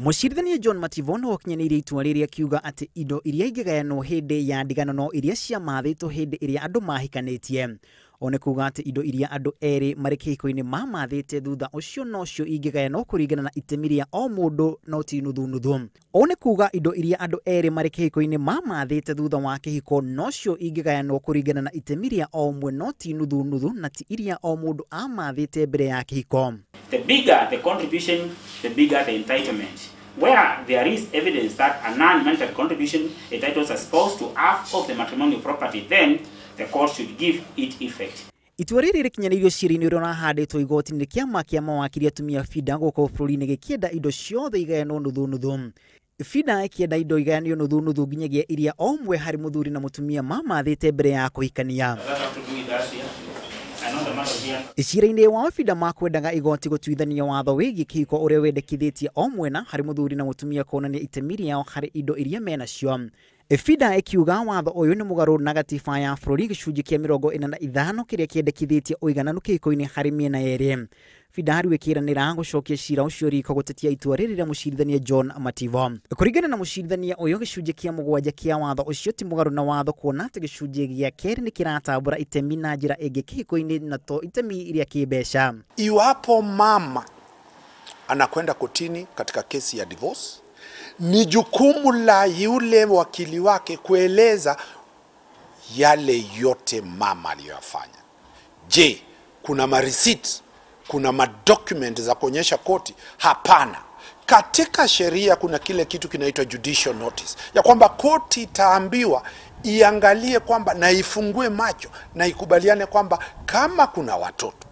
Mucirithania John Mativono wakinyanĩirie itua rĩrĩa akiuga ati indo iria ingĩgayanwo hĩndĩ ya ndigano iria ciamathĩtwo hĩndĩ ĩrĩa andũ mahikanĩtie. One kuga ati indo iria andũ erĩ marĩ kĩhiko-inĩ mamathĩte thutha ũcio nocio ingĩgayanwo kũringana na itemi rĩa o mũndũ no ti nuthu nuthu. One kuga indo iria andũ erĩ marĩ kĩhiko-inĩ mamathĩte thutha wa kĩhiko nocio ingĩgayanwo kũringana na itemi rĩa o ũmwe no ti nuthu nuthu na ti iria o mũndũ amathĩte mbere ya kĩhiko. The bigger the contribution, the bigger the entitlement. Where there is evidence that a non-monetary contribution entitles a spouse to half of the matrimonial property, then the court should give it effect. Itua rĩrĩ rĩkinyanĩirio ciira-inĩ ũrĩa ũrahandĩtwo igoti-inĩ kĩama kĩa mawakiri atumia FIDA gũkũ bũrũri-inĩ gĩkĩenda indo ciothe igayanwo nuthu nuthu. FIDA ĩkĩenda indo igayanio nuthu nuthu nginyagia iria o ũmwe harĩ muthuri na mutumia mamathĩte mbere ya kũhikania. Icira-inĩ wa FIDA makwendaga igoti gũtuithania watho wĩgiĩ kĩhiko ũrĩa wendekithĩtie o mwena harĩ muthuri na mutumia kuonania itemi rĩao harĩ indo iria menacio. FIDA ikiuga watho ũyũ nĩ mũgarũ na gatiba ya bũrũri gĩcunjĩ kĩa 45 kĩrĩa kĩendekithĩtie ũigananu kĩhiko-inĩ harĩ mĩena yerĩ. FIDA rĩu ĩkĩranĩra gũcokia cira ũcio riko gũtetia itua rĩrĩ rĩa mucirithania John Mativo. Kũringana na mucirithania ũyũ gĩcunjĩ kĩa 7 kĩa watho ũcio ti mũgarũ na watho kuona atĩ gĩcunjĩ gĩa kerĩ nĩ kĩratambũra itemi na njĩra ĩngĩ kĩhiko-inĩ na to itemi iria kĩmbeca. Iwapo mama anakwenda kotini katika kesi ya divorce, ni jukumu la yule wakili wake kueleza yale yote mama aliyofanya. Je, kuna mareceipt, kuna madocument za kuonyesha koti? Hapana. Katika sheria kuna kile kitu kinaitwa judicial notice, ya kwamba koti itaambiwa iangalie kwamba na ifungue macho na ikubaliane kwamba kama kuna watoto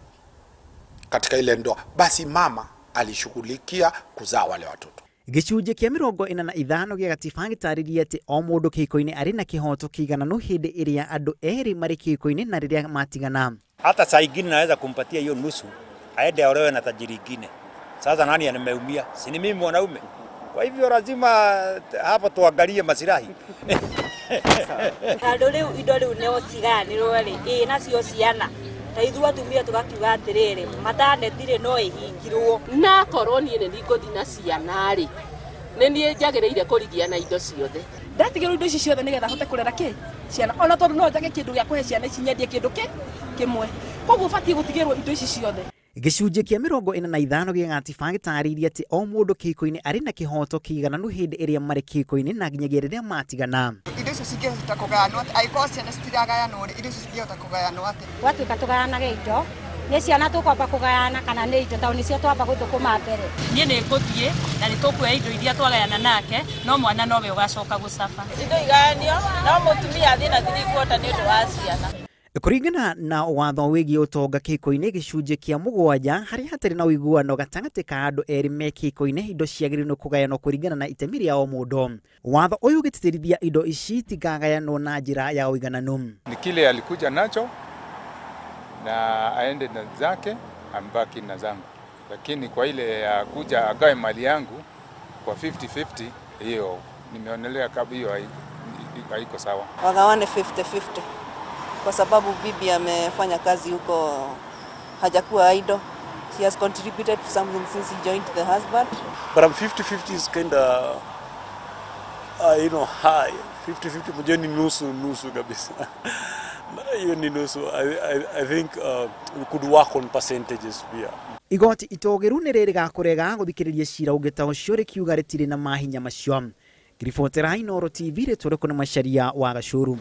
katika ile ndoa, basi mama alishughulikia kuzaa wale watoto. Gĩcunjĩ kĩa 45 gĩa gatiba gĩtarĩria atĩ o mũndũ kĩhiko-inĩ arĩ na kĩhoto kĩigananu hĩndĩ ĩrĩa andũ erĩ marĩ kĩhiko-inĩ na rĩrĩa matigana. Hata saa ingine naweza kumpatia hiyo nusu aende aolewe na tajiri ingine. Sasa nani ameumia? Si ni mimi mwanaume. Kwa hivyo lazima hapa tuangalie maslahi. Andũ rĩu indo rĩu nĩ ũtiganĩrwo rĩ nacio ciana. Taithua tumia tugakiuga atiriri matanetire no ihingirwo na korwo nie nĩ ngũthi na ciana rĩ nĩ niĩ njagĩrĩire kũrigia na indo ciothe. Ndatigĩrwo indo ici ciothe nĩgetha hote kũrera kĩ ciana ona tondũ no njage kĩndũ gĩa kũhe ciana ici nyendie kĩndũ kĩmwe. Koguo batie gũtigĩrwo indo ici ciothe. Gĩcunjĩ kĩa 45 gĩa gatiba gĩtarĩirie atĩ o mũndũ kĩhiko-inĩ arĩ na kĩhoto kĩigananu hĩndĩ ĩrĩa marĩ kĩhiko-inĩ na nginyagia rĩrĩa matigana. Indo icio cingĩhota kũgayanwo atĩ angĩkorwo ciana citiragayanwo rĩ indo icio cingĩhota kũgayanwo atĩ. Gwatuĩka tũgayanage indo nĩ ciana tũkwamba kũgayana kana nĩ indo tondũ nĩcio twamba gũthũkũma mbere. Niĩ nĩ ngũthiĩ na nĩ tũkuoya indo iria twagayana nake no mwana nowe ũgacoka gũcaba. Indo igayanio no mũtumia athiĩ na 3/4 nĩ ũndũ wa ciana. Kũringana na watho wĩgiĩ ũtonga kĩhiko-inĩ gĩcunjĩ kĩa 7 harĩa hatarĩ na ũiguano gatagatĩ ka andũ erĩ me kĩhiko-inĩ indo ciagĩrĩirwo kũgayanwo kũringana na itemi rĩa o mũndũ. Watho ũyũ ũgĩtĩtĩrithia indo ici tikagayanwo na njĩra ya ũigananu. Ni kile alikuja nacho na aende na zake ambaki na zangu, lakini kwa ile ya kuja agae mali yangu kwa 50-50 hiyo nimeonelea kabla hiyo haiko sawa. Wagawane 50-50. Kwa sababu bibi amefanya kazi huko hajakuwa idle. She has contributed to something since he joined the husband. But 50-50 is kind of high. 50-50 mjeni nusu kabisa. Hiyo ni nusu. I think we could work on percentages pia. Igoti itogeru nĩ rĩgakũrega gũthikĩrĩria cira ũngĩta ũcio rĩkiuga rĩtirĩ na mahinya macio. Ngiribotera Inooro TV rĩtũrĩkwo nĩ Macharia wa Gacũru.